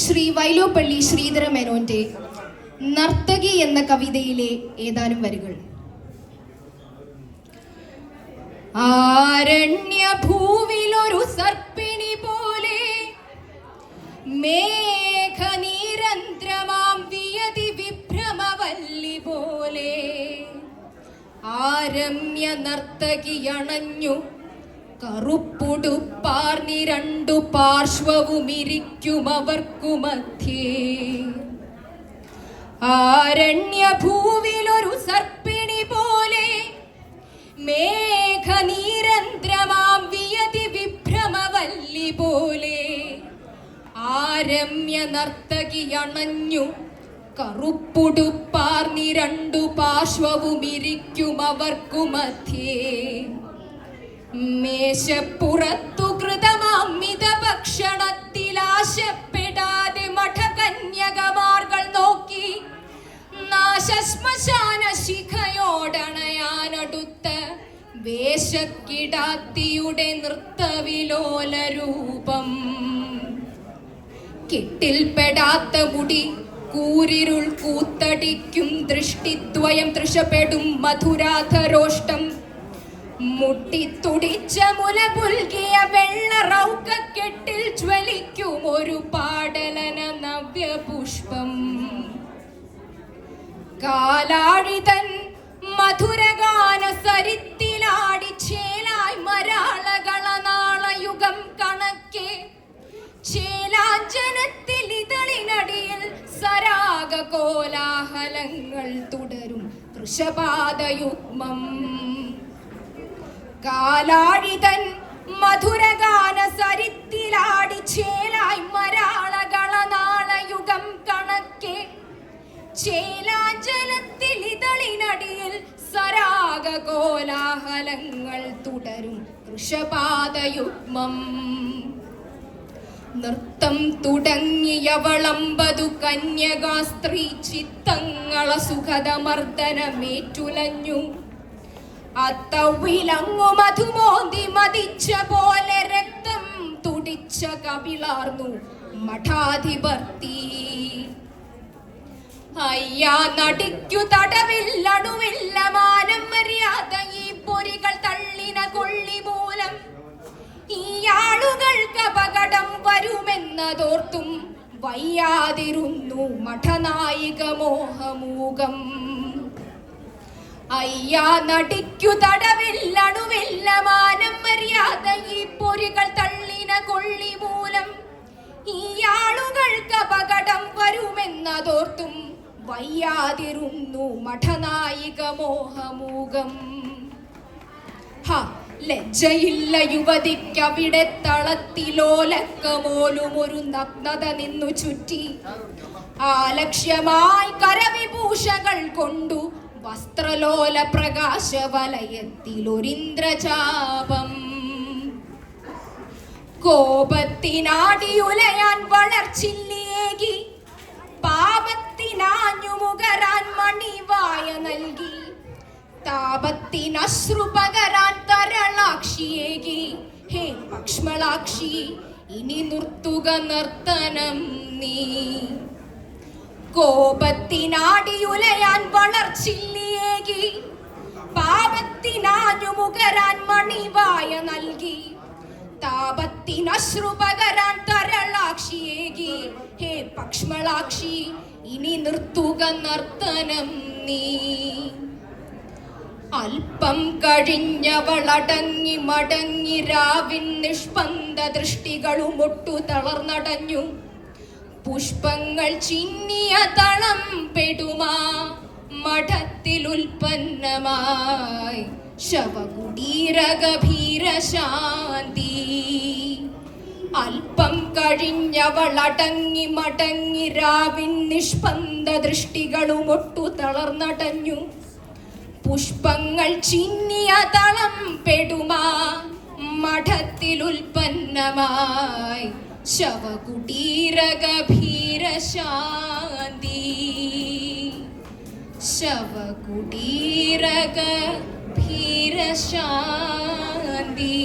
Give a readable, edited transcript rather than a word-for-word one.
ശ്രീ വൈലോപ്പള്ളി ശ്രീധര മേനോന്റെ നർത്തകി എന്ന കവിതയിലെ ഏതാനും വരികൾ. ആരണ്യഭൂവിലൊരു സർപ്പിണി പോലെ മേഘനിരന്ത്രമാം വിയതി വിഭ്രമവല്ലി പോലെ ആരമ്യ നർത്തകിയണഞ്ഞു കറുപ്പുടുപ്പാർന്നിരണ്ടു പാർശ്വവുമിരിക്കുമവർക്കു മധ്യേ. ആരണ്യഭൂവിലൊരു സർപ്പിണി പോലെ മേഘനിരന്ത്രമാം വിയതി വിഭ്രമവല്ലി പോലെ ആരമ്യ നർത്തകിയണഞ്ഞു കറുപ്പുടുപ്പാർന്നിരണ്ടു പാർശ്വവുമിരിക്കുമവർക്കു മധ്യേ. മേശപ്പുറത്തു കൃതമാമിത ഭക്ഷണത്തിലാശപ്പെടാതെ മഠകന്യകമാർകൾ നോക്കി നാശശ്മശാന ശിഖയോടണയാനടുത്ത വേഷക്കിടാത്തിയുടെ നൃത്തവിലോല രൂപം. കെട്ടിൽപ്പെടാത്ത മുടി കൂരിരുൾ കൂത്തടിക്കും ദൃഷ്ടിദ്വയം തൃഷപ്പെടും മധുരാധരോഷ്ടം. മുട്ടിത്തുടിച്ച മുല പുൽകിയ വെള്ള റൗക്കക്കെട്ടിൽ ജ്വലിക്കും ഒരു പാടലന നവ്യപുഷ്പം. കാലാഴിതൻ മധുരഗാന സരിത്തിലാടി ചേലായി മരാളകളനാളയുഗം കണക്കെ ചേലാഞ്ജനത്തിൽ ഇതളിനടിയിൽ സരാഗ കോലാഹലങ്ങൾ തുടരും വൃഷപാദയുഗ്മം. കാലാഴിതൻ മധുരഗാന സരിത്തിലാടി ചേലായി മരാളകളനാളയുഗം കണക്കെ ചേലാഞ്ജലത്തിൽ ഇതളിനടിയിൽ സരാഗ കോലാഹലങ്ങൾ തുടരും വൃഷപാദയുഗ്മം. നൃത്തം തുടങ്ങിയവളമ്പതു കന്യകാസ്ത്രീ ചിത്തങ്ങള സുഖതമർദ്ദനമേറ്റുലഞ്ഞു. അത്തവിലങ്ങു മധുമോന്തി മതിച്ച പോലെ രക്തം തുടിച്ച കവിളാർന്നു മഠാധിപർത്തി. അയ്യാ നടിക്കു തടവില്ലണുവില്ല മാനം മര്യാദ ഈ പൊരികൾ തള്ളിന കൊള്ളി മൂലം. ഈ ആളുകൾക്ക് അപകടം വരുമെന്നതോർത്തും വയ്യാതിരുന്നു മഠനായിക മോഹമൂകം. അയ്യാ നടിക്കു തടവില്ലണുവില്ല മാനം മര്യാദ ഈ പൊരികൾ തള്ളിന കൊള്ളി മൂലം. ഈ ആളുകൾക്ക് അപകടം വരുമെന്നതോർത്തും വയ്യാതിരുന്നു മഠനായിക മോഹമൂകം. ലജ്ജയില്ല യുവതിക്കവിടെ തളത്തിലോലക്കമോലും ഒരു നഗ്നത നിന്നു ചുറ്റി. ആലക്ഷ്യമായി കരവിഭൂഷകൾ കൊണ്ടു വസ്ത്രലോല പ്രകാശ വലയത്തിലൊരിന്ദ്രചാപം. കോപത്തിനാടിയുലയാൻ വളർച്ചില്ലേകി പാപത്തിനാഞ്ഞു മുകരാൻ മണിവായ നൽകി. താപത്തിനശ്രു പകരാൻ തരളാക്ഷിയേകി. ഹേ ലക്ഷ്മളാക്ഷി ഇനി നിർത്തുക നർത്തനം നീ. കോപത്തിനാടിയുലയാൻ വളർച്ചില്ലേകി പാപത്തിനാഞ്ഞു മുകരാൻ മണിവായ നൽകി. താപത്തിനശ്രു പകരാൻ തരളാക്ഷിയേകി. ഹേ ലക്ഷ്മളാക്ഷി ഇനി നിർത്തുക നർത്തനം നീ. അല്പം കഴിഞ്ഞവളടങ്ങി മടങ്ങി രാവിൻ നിഷ്പന്ദ ദൃഷ്ടികളും ഒട്ടു തളർന്നടഞ്ഞു. പുഷ്പങ്ങൾ ചിന്നിയ തളം പെടുമാ മഠത്തിലുൽപ്പന്നമായി ശവകുടീരഗഭീരശാന്തി. അല്പം കഴിഞ്ഞവളടങ്ങി മടങ്ങി രാവിൻ നിഷ്പന്ദ ദൃഷ്ടികളും ഒട്ടു തളർന്നടഞ്ഞു. പുഷ്പങ്ങൾ ചിന്നിയ തളം പെടുമാ മഠത്തിലുൽപ്പന്നമായി ശവകുടീരഗഭീരശാന്തി. ശവകുടീരഗഭീരശാന്തി.